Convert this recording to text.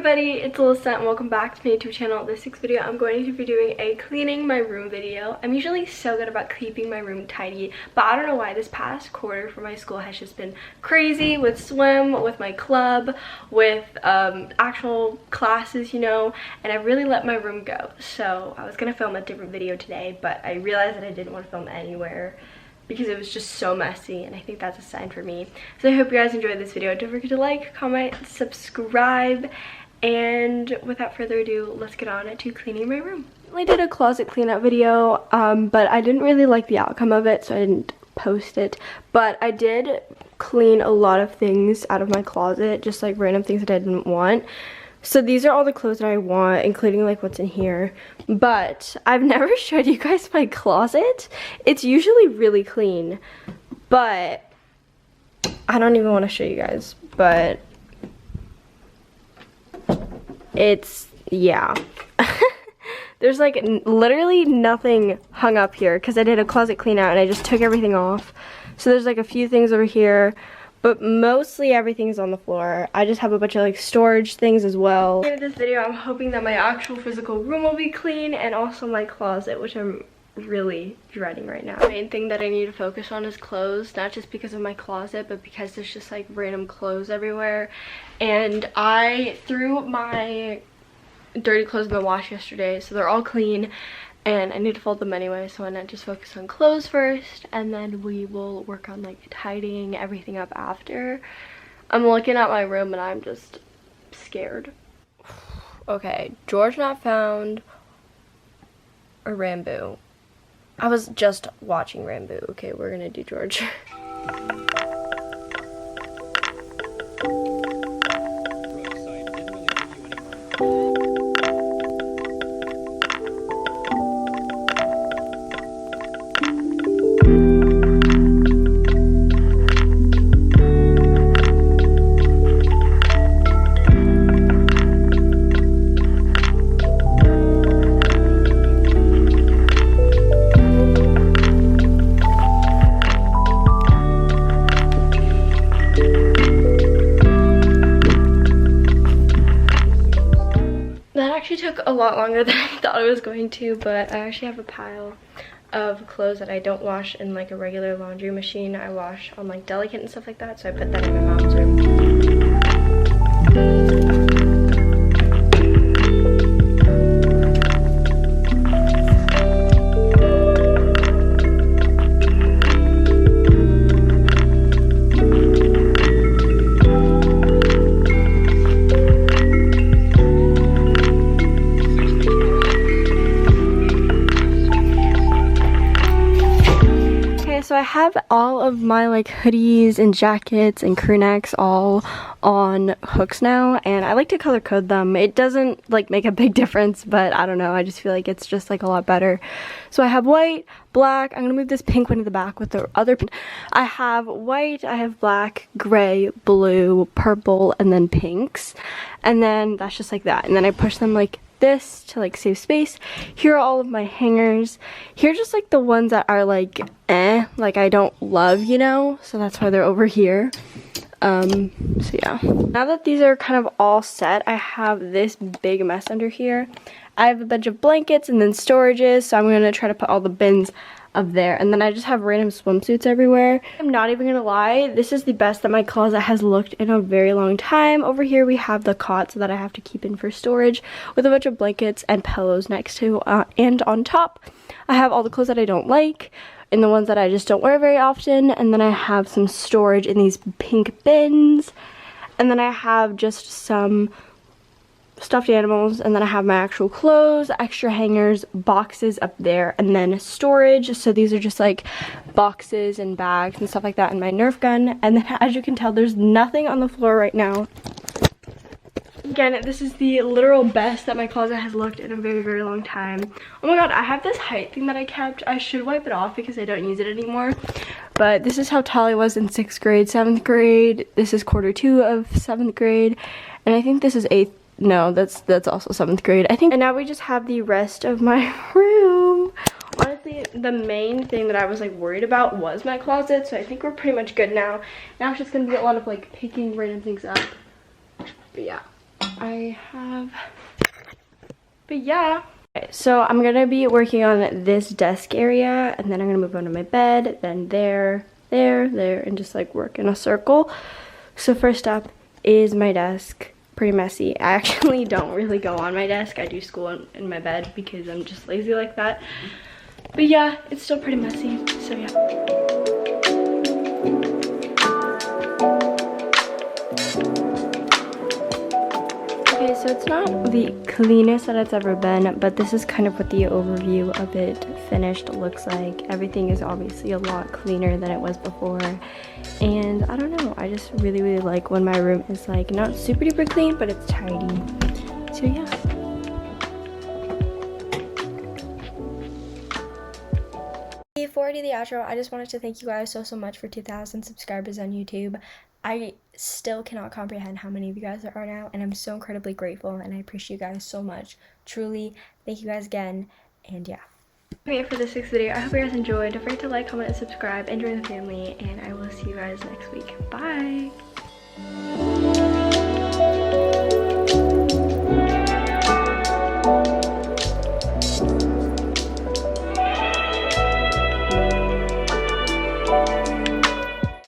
everybody, it's Allysa and welcome back to my YouTube channel. This week's video I'm going to be doing a cleaning my room video. I'm usually so good about keeping my room tidy, but I don't know why this past quarter for my school has just been crazy with swim, with my club, with actual classes, you know, and I really let my room go. So I was gonna film a different video today, but I realized that I didn't want to film anywhere because it was just so messy, and I think that's a sign for me. So I hope you guys enjoyed this video. Don't forget to like, comment, subscribe, and without further ado, let's get on to cleaning my room. I did a closet cleanup video, but I didn't really like the outcome of it, so I didn't post it. But I did clean a lot of things out of my closet, just like random things that I didn't want. So these are all the clothes that I want, including like what's in here. But I've never showed you guys my closet. It's usually really clean, but I don't even want to show you guys. But it's, yeah. There's like literally nothing hung up here because I did a closet clean out and I just took everything off. So there's like a few things over here, but mostly everything is on the floor. I just have a bunch of like storage things as well. At the end of this video, I'm hoping that my actual physical room will be clean and also my closet, which I'm really dreading right now. The main thing that I need to focus on is clothes, not just because of my closet, but because there's just like random clothes everywhere. And I threw my dirty clothes in the wash yesterday, so they're all clean. And I need to fold them anyway, so why not just focus on clothes first, and then we will work on like tidying everything up after. I'm looking at my room and I'm just scared. Okay, George not found or Rambo. I was just watching Rambo. Okay, we're gonna do George. Took a lot longer than I thought it was going to, but I actually have a pile of clothes that I don't wash in like a regular laundry machine. I wash on like Delicate and stuff like that, so I put that in my mom's room. So I have all of my like hoodies and jackets and crew necks all on hooks now, and I like to color code them. It doesn't like make a big difference, but I don't know, I just feel like it's just like a lot better. So I have white, black. I'm gonna move this pink one to the back with the other pink. I have white, I have black, gray, blue, purple, and then pinks, and then that's just like that. And then I push them like this to like save space. Here are all of my hangers. Here are just like the ones that are like like I don't love, you know, so that's why they're over here. So yeah, now that these are kind of all set, I have this big mess under here. I have a bunch of blankets and then storages, so I'm gonna try to put all the bins up there, and then I just have random swimsuits everywhere. I'm not even gonna lie, this is the best that my closet has looked in a very long time. Over here we have the cot that I have to keep in for storage with a bunch of blankets and pillows next to, and on top I have all the clothes that I don't like and the ones that I just don't wear very often, and then I have some storage in these pink bins, and then I have just some stuffed animals, and then I have my actual clothes, extra hangers, boxes up there, and then storage. So these are just like boxes and bags and stuff like that, and my Nerf gun. And then as you can tell, there's nothing on the floor right now. Again, this is the literal best that my closet has looked in a very, very long time. Oh my god, I have this height thing that I kept. I should wipe it off because I don't use it anymore. But this is how tall I was in 6th grade, 7th grade. This is quarter 2 of 7th grade. And I think this is 8th. No, that's also 7th grade, I think. And now we just have the rest of my room. Honestly, the main thing that I was like worried about was my closet, so I think we're pretty much good now. Now it's just gonna be a lot of like picking random things up. But yeah. I have, but yeah. Okay, so I'm gonna be working on this desk area, and then I'm gonna move on to my bed, then there, and just like work in a circle. So first up is my desk. Pretty messy. I actually don't really go on my desk. I do school in my bed because I'm just lazy like that. But yeah, it's still pretty messy, so yeah. Okay, so it's not the cleanest that it's ever been, but this is kind of what the overview of it finished looks like. Everything is obviously a lot cleaner than it was before, and I don't know, I just really like when my room is like not super duper clean, but it's tidy. So yeah. Before I do the outro, I just wanted to thank you guys so much for 2,000 subscribers on YouTube. I still cannot comprehend how many of you guys there are now, and I'm so incredibly grateful, and I appreciate you guys so much. Truly, thank you guys again, and yeah. Okay, for this week's video, I hope you guys enjoyed. Don't forget to like, comment, and subscribe, and join the family, and I will see you guys next week. Bye!